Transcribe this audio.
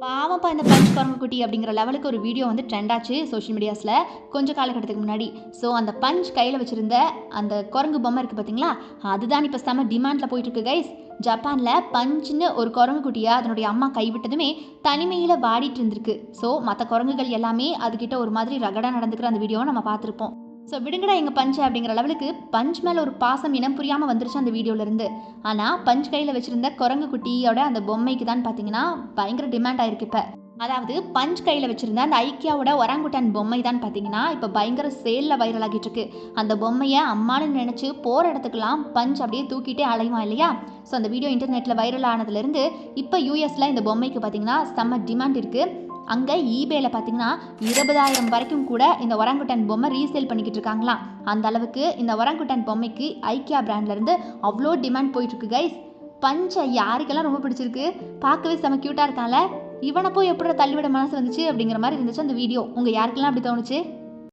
பாவம்ப்பா இந்த பஞ்ச் குரங்கு குட்டி அப்படிங்கிற லெவலுக்கு ஒரு வீடியோ வந்து ட்ரெண்ட் ஆச்சு சோஷியல் மீடியாஸில் கொஞ்சம் காலகட்டத்துக்கு முன்னாடி. ஸோ அந்த பஞ்ச் கையில் வச்சுருந்த அந்த குரங்கு பொம்மை இருக்குது பார்த்தீங்களா, அதுதான் இப்போ செம டிமாண்டில் போயிட்டுருக்கு கைஸ். ஜப்பானில் பஞ்சுன்னு ஒரு குரங்கு குட்டியை அதனுடைய அம்மா கைவிட்டதுமே தனிமையில் வாடிட்டு இருந்திருக்கு. ஸோ மற்ற குரங்குகள் எல்லாமே அதுக்கிட்ட ஒரு மாதிரி ரகடாக நடந்துக்கிற அந்த வீடியோவை நம்ம பார்த்துருப்போம். ஸோ விடுங்கடா எங்கள் பஞ்ச் அப்படிங்கிற லெவலுக்கு பஞ்ச் மேலே ஒரு பாசம் இனம் புரியாமல் வந்துருச்சு அந்த வீடியோலேருந்து. ஆனால் பஞ்ச் கையில் வச்சுருந்த குரங்கு குட்டியோட அந்த பொம்மைக்கு தான் பார்த்தீங்கன்னா பயங்கர டிமாண்ட் ஆயிருக்கு இப்போ. அதாவது பஞ்ச் கையில் வச்சுருந்த அந்த ஐக்கியாவோட ஒராங்குட்டான் பொம்மை தான் பார்த்தீங்கன்னா இப்போ பயங்கர சேலில் வைரல் ஆகிட்டு இருக்கு. அந்த பொம்மையை அம்மானு நினச்சி போகிற இடத்துக்குலாம் பஞ்ச் அப்படியே தூக்கிட்டே அலையுமா இல்லையா. ஸோ அந்த வீடியோ இன்டர்நெட்டில் வைரல் ஆனதுலேருந்து இப்போ யூஎஸில் இந்த பொம்மைக்கு பார்த்தீங்கன்னா செம்ம டிமாண்ட் இருக்குது. அங்கே ஈபேல பார்த்தீங்கன்னா 20,000 வரைக்கும் கூட இந்த ஒராங்குட்டான் பொம்மை ரீசேல் பண்ணிக்கிட்டு இருக்காங்களாம். அந்த அளவுக்கு இந்த ஒராங்குட்டான் பொம்மைக்கு ஐக்கியா பிராண்ட்லேருந்து அவ்வளோ டிமாண்ட் போயிட்டுருக்கு கைஸ். பஞ்சை யாருக்கெல்லாம் ரொம்ப பிடிச்சிருக்கு, பார்க்கவே செம க்யூட்டாக இருக்கான்ல. இவனை போய் எப்படி தள்ளிவிட மனசு வந்துச்சு அப்படிங்கிற மாதிரி இருந்துச்சு அந்த வீடியோ. உங்கள் யாருக்கெல்லாம் அப்படி தோணுச்சு?